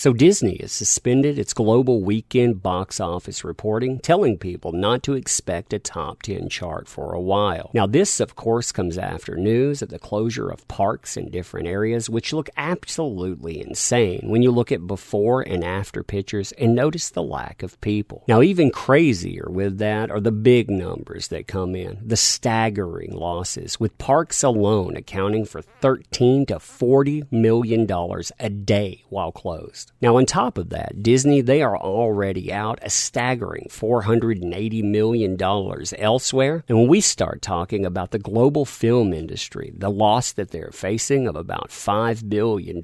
So Disney has suspended its global weekend box office reporting, telling people not to expect a top 10 chart for a while. Now this, of course, comes after news of the closure of parks in different areas, which look absolutely insane when you look at before and after pictures and notice the lack of people. Now even crazier with that are the big numbers that come in, the staggering losses, with parks alone accounting for $13 to $40 million a day while closed. Now on top of that, Disney, they are already out a staggering $480 million elsewhere. And when we start talking about the global film industry, the loss that they're facing of about $5 billion,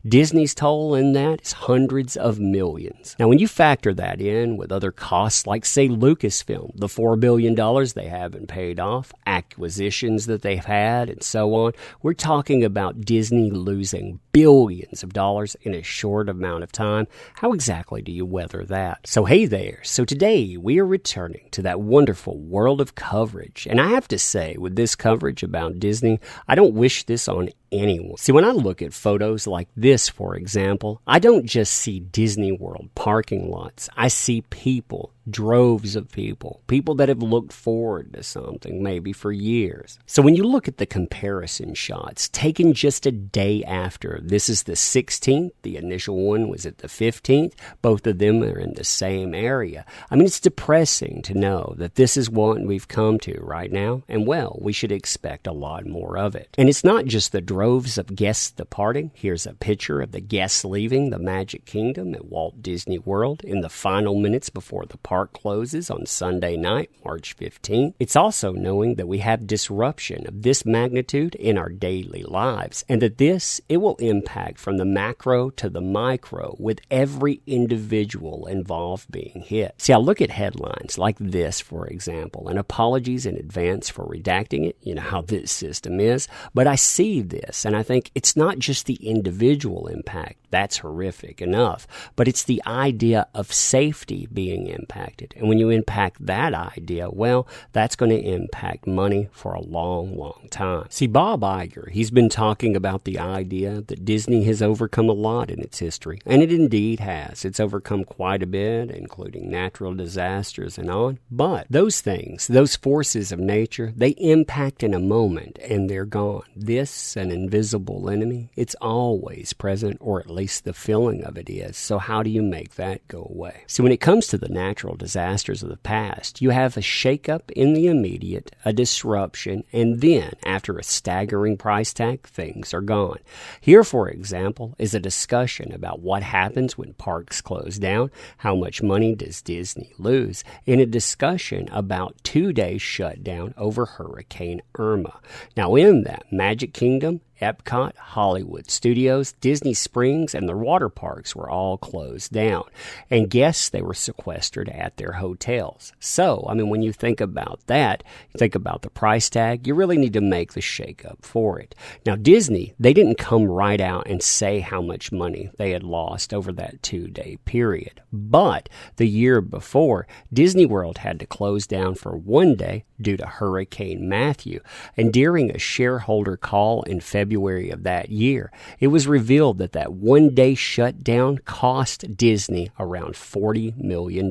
Disney's toll in that is hundreds of millions. Now when you factor that in with other costs like, say, Lucasfilm, the $4 billion they haven't paid off, acquisitions that they've had, and so on, we're talking about Disney losing billions of dollars in a short amount of time. How exactly do you weather that? So hey there. So today we are returning to that wonderful world of coverage. And I have to say, with this coverage about Disney, I don't wish this on anyone. See, when I look at photos like this, for example, I don't just see Disney World parking lots. I see people, droves of people that have looked forward to something maybe for years. So when you look at the comparison shots taken just a day after, this is the 16th, the initial one was at the 15th, both of them are in the same area. I mean, it's depressing to know that this is what we've come to right now, and well, we should expect a lot more of it. And it's not just the droves of guests departing. Here's a picture of the guests leaving the Magic Kingdom at Walt Disney World in the final minutes before the park closes on Sunday night, March 15th. It's also knowing that we have disruption of this magnitude in our daily lives, and that it will impact from the macro to the micro, with every individual involved being hit. See, I look at headlines like this, for example, and apologies in advance for redacting it, you know how this system is, but I see this and I think it's not just the individual impact. That's horrific enough, but it's the idea of safety being impacted. And when you impact that idea, well, that's going to impact money for a long, long time. See, Bob Iger, he's been talking about the idea that Disney has overcome a lot in its history, and it indeed has. It's overcome quite a bit, including natural disasters and on. But those things, those forces of nature, they impact in a moment and they're gone. This, an invisible enemy, it's always present, or at least the feeling of it is. So how do you make that go away? See, when it comes to the natural disasters of the past, you have a shakeup in the immediate, a disruption, and then, after a staggering price tag, things are gone. Here, for example, is a discussion about what happens when parks close down, how much money does Disney lose, in a discussion about 2 days shutdown over Hurricane Irma. Now, in that, Magic Kingdom, Epcot, Hollywood Studios, Disney Springs, and the water parks were all closed down. And guests, they were sequestered at their hotels. So, I mean, when you think about that, you think about the price tag, you really need to make the shakeup for it. Now, Disney, they didn't come right out and say how much money they had lost over that 2-day period. But the year before, Disney World had to close down for 1 day due to Hurricane Matthew. And during a shareholder call in February of that year, it was revealed that that 1-day shutdown cost Disney around $40 million.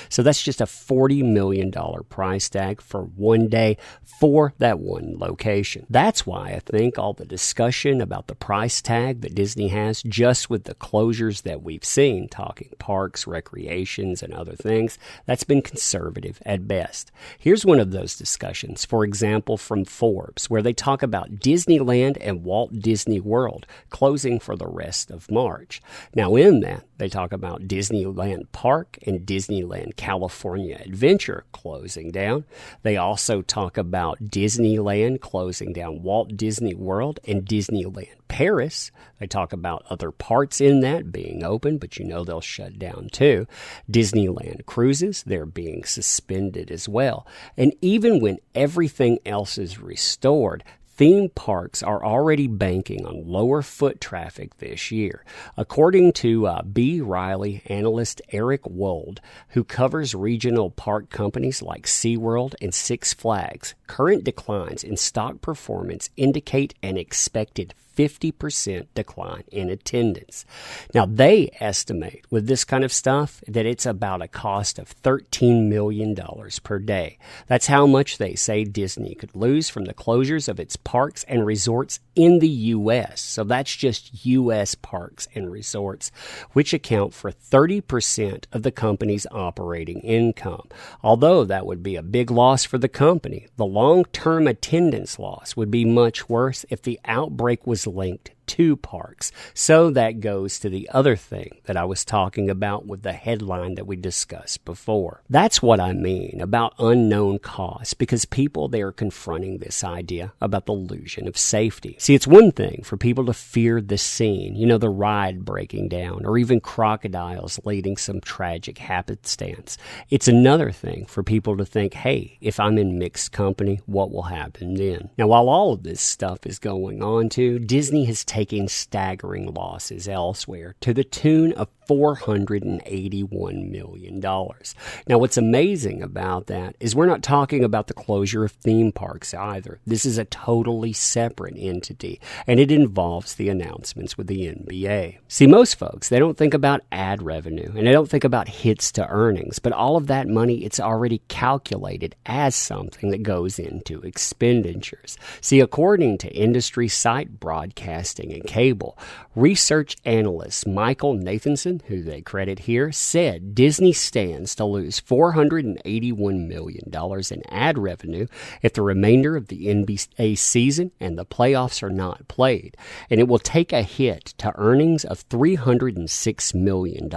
So that's just a $40 million price tag for 1 day for that one location. That's why I think all the discussion about the price tag that Disney has just with the closures that we've seen, talking parks, recreations, and other things, that's been conservative at best. Here's one of those discussions, for example, from Forbes, where they talk about Disneyland and Walt Disney World closing for the rest of March. Now in that, they talk about Disneyland Park and Disneyland California Adventure closing down. They also talk about Disneyland closing down Walt Disney World and Disneyland Paris. They talk about other parts in that being open, but you know they'll shut down too. Disneyland Cruises, they're being suspended as well. And even when everything else is restored, theme parks are already banking on lower foot traffic this year. According to B. Riley analyst Eric Wold, who covers regional park companies like SeaWorld and Six Flags, current declines in stock performance indicate an expected 50% decline in attendance. Now, they estimate with this kind of stuff that it's about a cost of $13 million per day. That's how much they say Disney could lose from the closures of its parks and resorts in the U.S. So that's just U.S. parks and resorts, which account for 30% of the company's operating income. Although that would be a big loss for the company, the long-term attendance loss would be much worse if the outbreak was linked to parks. So that goes to the other thing that I was talking about with the headline that we discussed before. That's what I mean about unknown costs, because people, they are confronting this idea about the illusion of safety. See, it's one thing for people to fear the scene, the ride breaking down, or even crocodiles leading some tragic happenstance. It's another thing for people to think, hey, if I'm in mixed company, what will happen then? Now, while all of this stuff is going on too, Disney has taking staggering losses elsewhere to the tune of $481 million. Now, what's amazing about that is we're not talking about the closure of theme parks either. This is a totally separate entity, and it involves the announcements with the NBA. See, most folks, they don't think about ad revenue, and they don't think about hits to earnings, but all of that money, it's already calculated as something that goes into expenditures. See, according to industry site Broadcasting and Cable, research analyst Michael Nathanson, who they credit here, said Disney stands to lose $481 million in ad revenue if the remainder of the NBA season and the playoffs are not played, and it will take a hit to earnings of $306 million,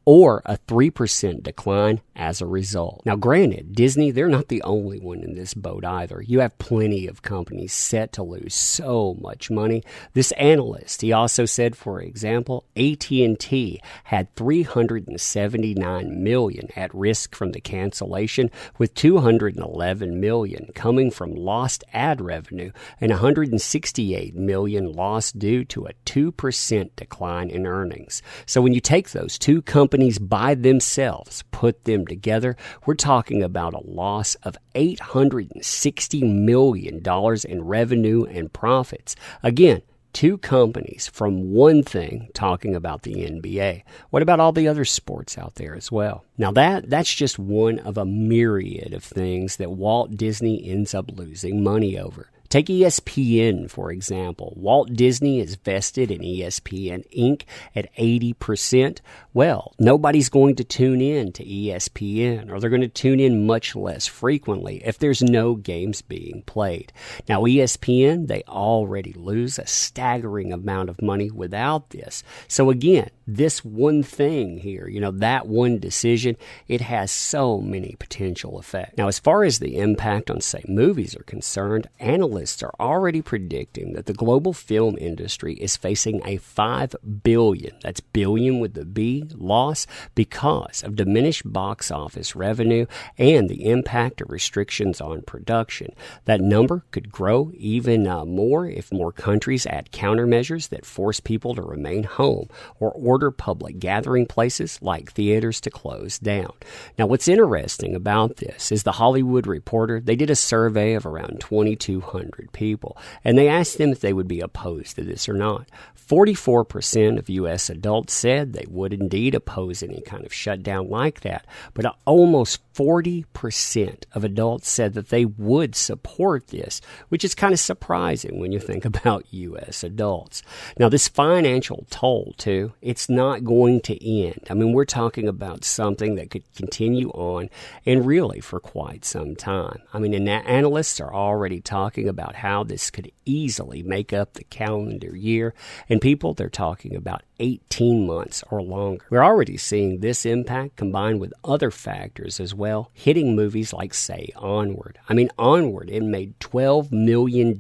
or a 3% decline as a result. Now, granted, Disney, they're not the only one in this boat either. You have plenty of companies set to lose so much money. This analyst, he also said, for example, AT&T had $379 million at risk from the cancellation, with $211 million coming from lost ad revenue and $168 million lost due to a 2% decline in earnings. So when you take those two companies by themselves, put them together, we're talking about a loss of $860 million in revenue and profits. Again, two companies from one thing talking about the NBA. What about all the other sports out there as well? Now that's just one of a myriad of things that Walt Disney ends up losing money over. Take ESPN, for example. Walt Disney is vested in ESPN Inc. at 80%. Well, nobody's going to tune in to ESPN, or they're going to tune in much less frequently if there's no games being played. Now, ESPN, they already lose a staggering amount of money without this. So again, this one thing here, that one decision, it has so many potential effects. Now, as far as the impact on, say, movies are concerned, analysts are already predicting that the global film industry is facing a $5 billion, that's billion with the B, loss because of diminished box office revenue and the impact of restrictions on production. That number could grow even more if more countries add countermeasures that force people to remain home or order public gathering places like theaters to close down. Now, what's interesting about this is the Hollywood Reporter, they did a survey of around 2,200 people, and they asked them if they would be opposed to this or not. 44% of U.S. adults said they would indeed oppose any kind of shutdown like that, but almost 40% of adults said that they would support this, which is kind of surprising when you think about U.S. adults. Now, this financial toll, too, it's not going to end. I mean, we're talking about something that could continue on and really for quite some time. I mean, and analysts are already talking about how this could easily make up the calendar year, and people, they're talking about 18 months or longer. We're already seeing this impact combined with other factors as well, hitting movies like, say, Onward. I mean, Onward, it made $12 million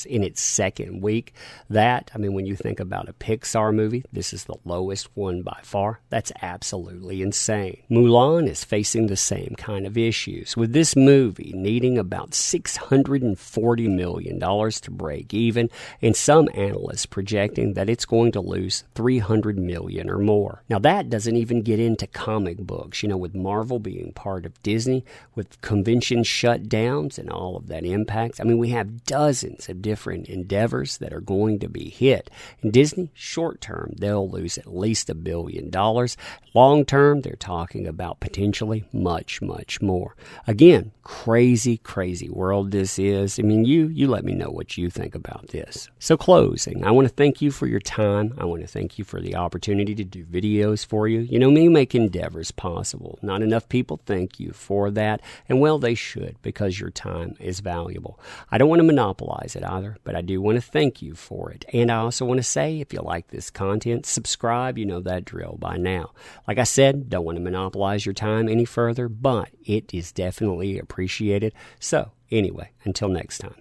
in its second week. That, I mean, when you think about a Pixar movie, this is the lowest one by far. That's absolutely insane. Mulan is facing the same kind of issues, with this movie needing about $640 million to break even, and some analysts projecting that it's going to lose $300 million or more. Now, that doesn't even get into comic books, with Marvel being part of Disney, with convention shutdowns and all of that impacts. I mean, we have dozens of different endeavors that are going to be hit. And Disney, short term, they'll lose at least $1 billion. Long term, they're talking about potentially much, much more. Again, crazy, crazy world this is. I mean, you let me know what you think about this. So closing, I want to thank you for your time. I want to thank you for the opportunity to do videos for you. Me make endeavors possible. Not enough people thank you for that. And well, they should, because your time is valuable. I don't want to monopolize it either, but I do want to thank you for it. And I also want to say, if you like this content, subscribe. You know that drill by now. Like I said, don't want to monopolize your time any further, but it is definitely appreciated. So anyway, until next time.